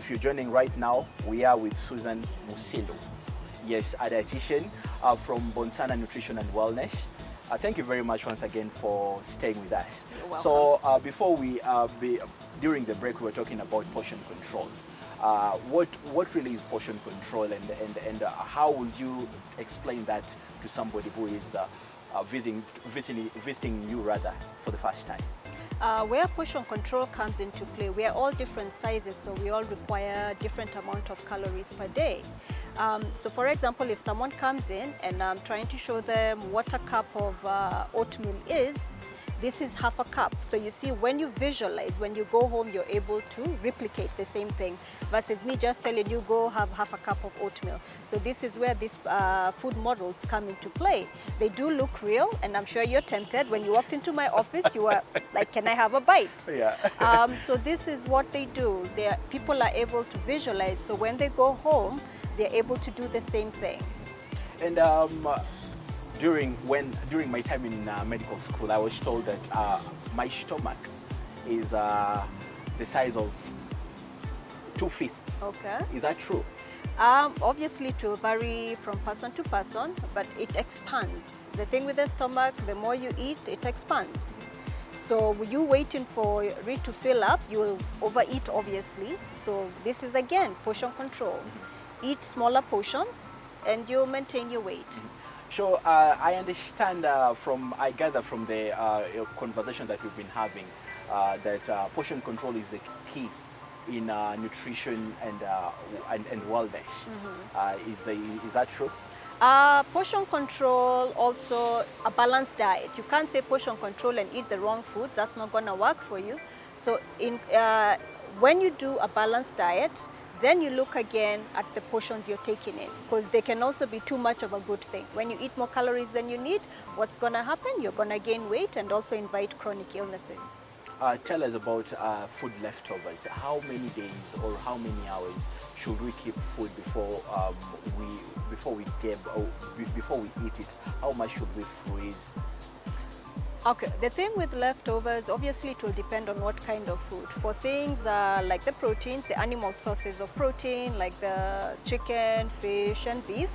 if you're joining right now, we are with Susan Musilo. Yes, a dietitian from Bonsana Nutrition and Wellness. Thank you very much once again for staying with us. You're welcome. So before we, during the break, we were talking about portion control. What really is portion control, and how would you explain that to somebody who is visiting you rather for the first time? Where portion control comes into play, we are all different sizes, so we all require different amount of calories per day. So for example, if someone comes in and I'm trying to show them what a cup of oatmeal is, this is half a cup. So you see, when you visualize, when you go home, you're able to replicate the same thing versus me just telling you go have half a cup of oatmeal. So this is where these food models come into play. They do look real, and I'm sure you're tempted. When you walked into my office, you were like, can I have a bite? Yeah. So this is what they do. People are able to visualize. So when they go home, they're able to do the same thing. And during my time in medical school, I was told that my stomach is the size of 2 fists. Okay. Is that true? Obviously, it will vary from person to person, but it expands. The thing with the stomach, the more you eat, it expands. So you waiting for it to fill up, you will overeat, obviously. So this is, again, portion control. Eat smaller portions and you'll maintain your weight. So I understand I gather from the conversation that we've been having that portion control is the key in nutrition and wellness. Is that true? Portion control, also a balanced diet. You can't say portion control and eat the wrong foods. That's not going to work for you. So when you do a balanced diet, then you look again at the portions you're taking in, because they can also be too much of a good thing. When you eat more calories than you need, what's going to happen? You're going to gain weight and also invite chronic illnesses. Tell us about food leftovers. How many days or how many hours should we keep food before we eat it? How much should we freeze? Okay, the thing with leftovers, obviously it will depend on what kind of food. For things like the proteins, the animal sources of protein, like the chicken, fish and beef,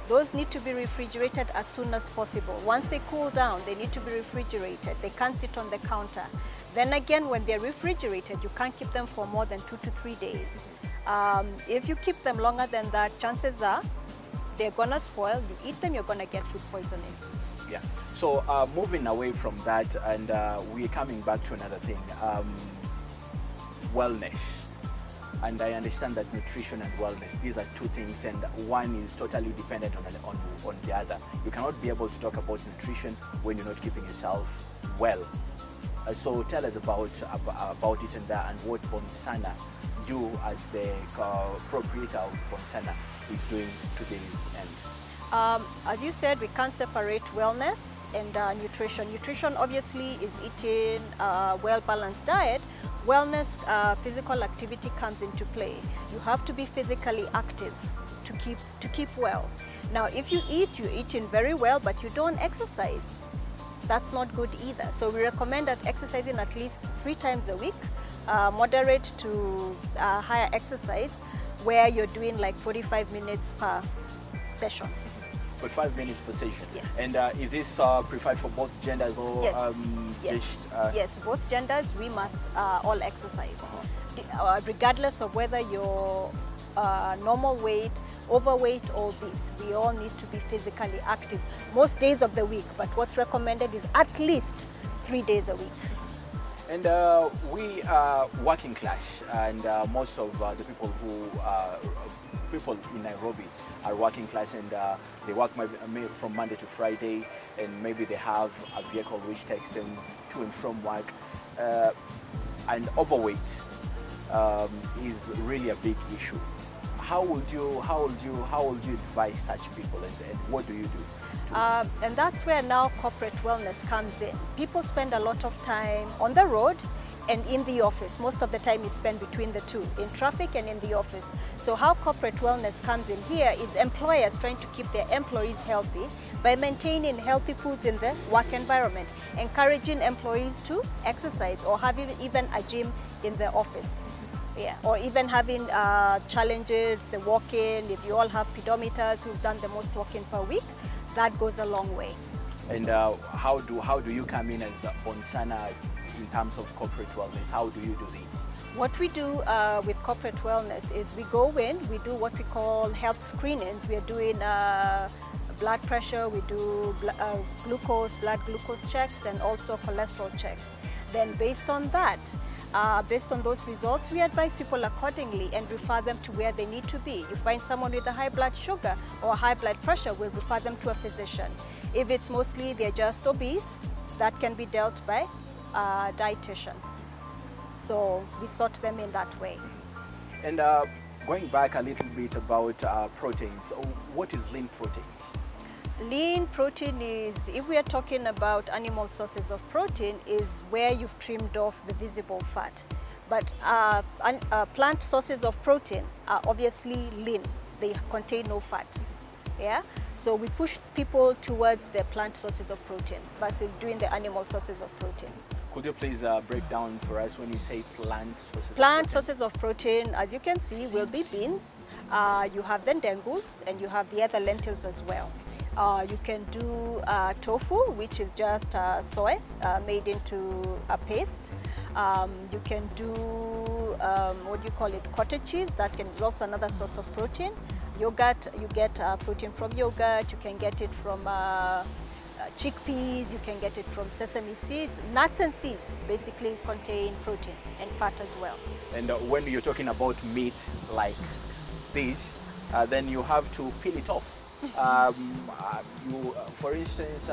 those need to be refrigerated as soon as possible. Once they cool down, they need to be refrigerated. They can't sit on the counter. Then again, when they're refrigerated, you can't keep them for more than 2 to 3 days. If you keep them longer than that, chances are they're gonna spoil. You eat them, you're gonna get food poisoning. Yeah. So moving away from that, and we're coming back to another thing, wellness. And I understand that nutrition and wellness, these are two things, and one is totally dependent on the other. You cannot be able to talk about nutrition when you're not keeping yourself well. So tell us about it and what Bonsana, you as the proprietor of Bonsana, is doing to this end. As you said, we can't separate wellness and nutrition. Nutrition obviously is eating a well-balanced diet. Wellness, physical activity comes into play. You have to be physically active to keep well. Now, if you're eating very well, but you don't exercise, that's not good either. So we recommend that exercising at least 3 times a week, moderate to higher exercise, where you're doing like 45 minutes per session. 45 minutes per session? Yes. And is this preferred for both genders or yes. Yes, both genders, we must all exercise. Regardless of whether you're normal weight, overweight or obese, we all need to be physically active most days of the week, but what's recommended is at least 3 days a week. And we are working class, and most of the people in Nairobi are working class, and they work maybe from Monday to Friday, and maybe they have a vehicle which takes them to and from work. And overweight is really a big issue. How would you advise such people, and what do you do? And that's where now corporate wellness comes in. People spend a lot of time on the road and in the office. Most of the time is spent between the two, in traffic and in the office. So how corporate wellness comes in here is employers trying to keep their employees healthy by maintaining healthy foods in the work environment, encouraging employees to exercise or having even a gym in the office. Yeah, or even having challenges, the walk-in, if you all have pedometers, who's done the most walk-in per week, that goes a long way. And how do you come in as Onsana in terms of corporate wellness? How do you do this? What we do with corporate wellness is we go in, we do what we call health screenings. We are doing blood pressure, we do blood glucose checks, and also cholesterol checks. Then based on that, based on those results, we advise people accordingly and refer them to where they need to be. You find someone with a high blood sugar or high blood pressure, we'll refer them to a physician. If it's mostly they're just obese, that can be dealt by a dietitian. So we sort them in that way. And going back a little bit about proteins, what is lean proteins? Lean protein is, if we are talking about animal sources of protein, is where you've trimmed off the visible fat. But plant sources of protein are obviously lean. They contain no fat. Yeah? So we push people towards the plant sources of protein versus doing the animal sources of protein. Could you please break down for us when you say plant sources? Plant sources of protein, as you can see, will be beans. You have the dengus, and you have the other lentils as well. You can do tofu, which is just soy made into a paste. You can do, what do you call it, cottage cheese. That can is also another source of protein. Yogurt, you get protein from yogurt. You can get it from chickpeas. You can get it from sesame seeds. Nuts and seeds basically contain protein and fat as well. And when you're talking about meat like this, then you have to peel it off. For instance,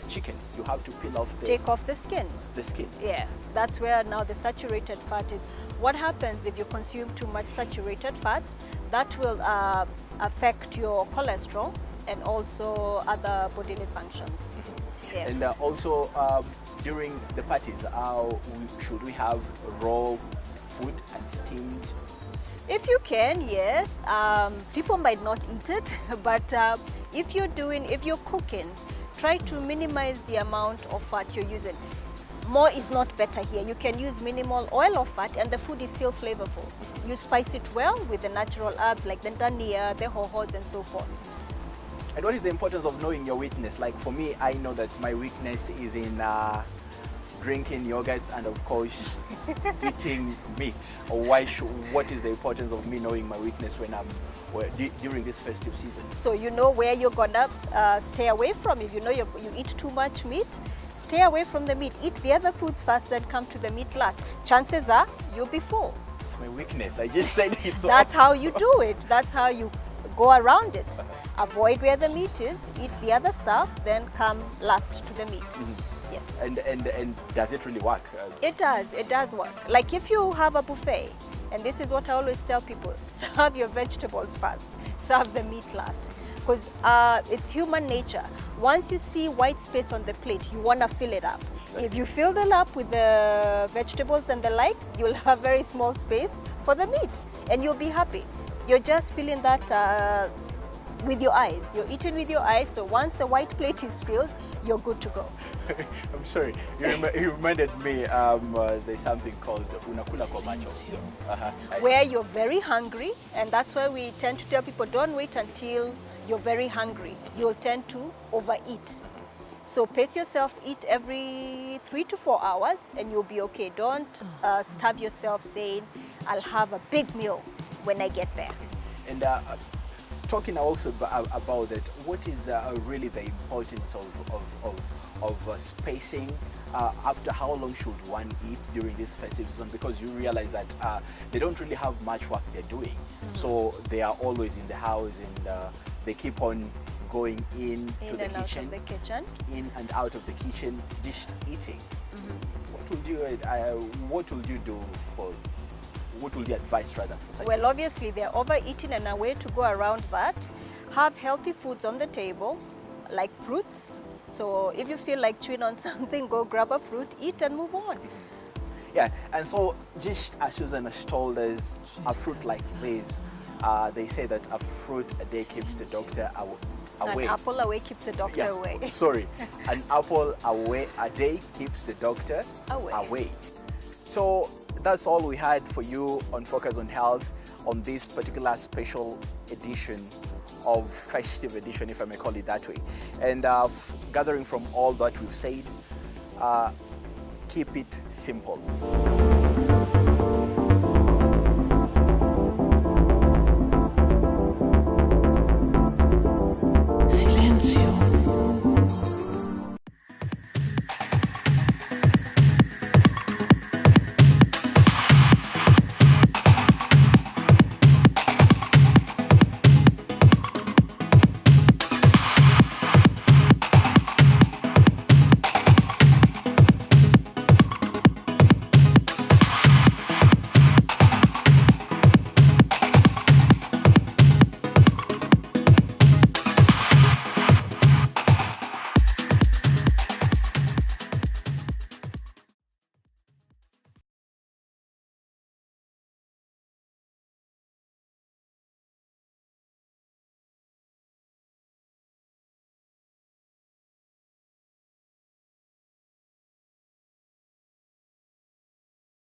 chicken, you have to peel off take off the skin. The skin. Yeah, that's where now the saturated fat is. What happens if you consume too much saturated fats? That will affect your cholesterol and also other bodily functions. Yeah. And also during the parties, should we have raw food and steamed? If you can, yes. People might not eat it, but if you're cooking, try to minimize the amount of fat you're using. More is not better here. You can use minimal oil or fat and the food is still flavorful. You spice it well with the natural herbs like the dania, the hohos, and so forth. And what is the importance of knowing your weakness? Like for me, I know that my weakness is in drinking yogurts and of course eating meat. Or what is the importance of me knowing my weakness when during this festive season? So you know where you're gonna stay away from. If you know you eat too much meat, stay away from the meat. Eat the other foods first, then come to the meat last. Chances are you'll be full. It's my weakness. I just said it. That's how you do it. That's how you go around it. Avoid where the meat is, eat the other stuff, then come last to the meat. Yes. And does it really work? It does work. Like if you have a buffet, and this is what I always tell people, serve your vegetables first, serve the meat last. Because it's human nature. Once you see white space on the plate, you want to fill it up. Exactly. If you fill it up with the vegetables and the like, you'll have very small space for the meat, and you'll be happy. You're just filling that with your eyes. You're eating with your eyes, so once the white plate is filled, you're good to go. I'm sorry, you reminded me, there's something called unakula kwa macho. Yes. Where you're very hungry, and that's why we tend to tell people, don't wait until you're very hungry. You'll tend to overeat. So pace yourself, eat every 3 to 4 hours, and you'll be okay. Don't starve yourself saying, I'll have a big meal when I get there. And talking also about that, what is really the importance of spacing? After how long should one eat during this festive season? Because you realize that they don't really have much work they're doing. So they are always in the house, and they keep on going in to the kitchen, in and out of the kitchen, just eating. What would you do for? What will you advise rather? Well, obviously they're overeating, and a way to go around that, have healthy foods on the table, like fruits. So if you feel like chewing on something, go grab a fruit, eat, and move on. Yeah, and so just as Susan has told us, a fruit like this, they say that a fruit a day keeps the doctor away. An apple away keeps the doctor away. Sorry, an apple a day keeps the doctor away. So that's all we had for you on Focus on Health on this particular special edition of festive edition, if I may call it that way. And gathering from all that we've said, keep it simple.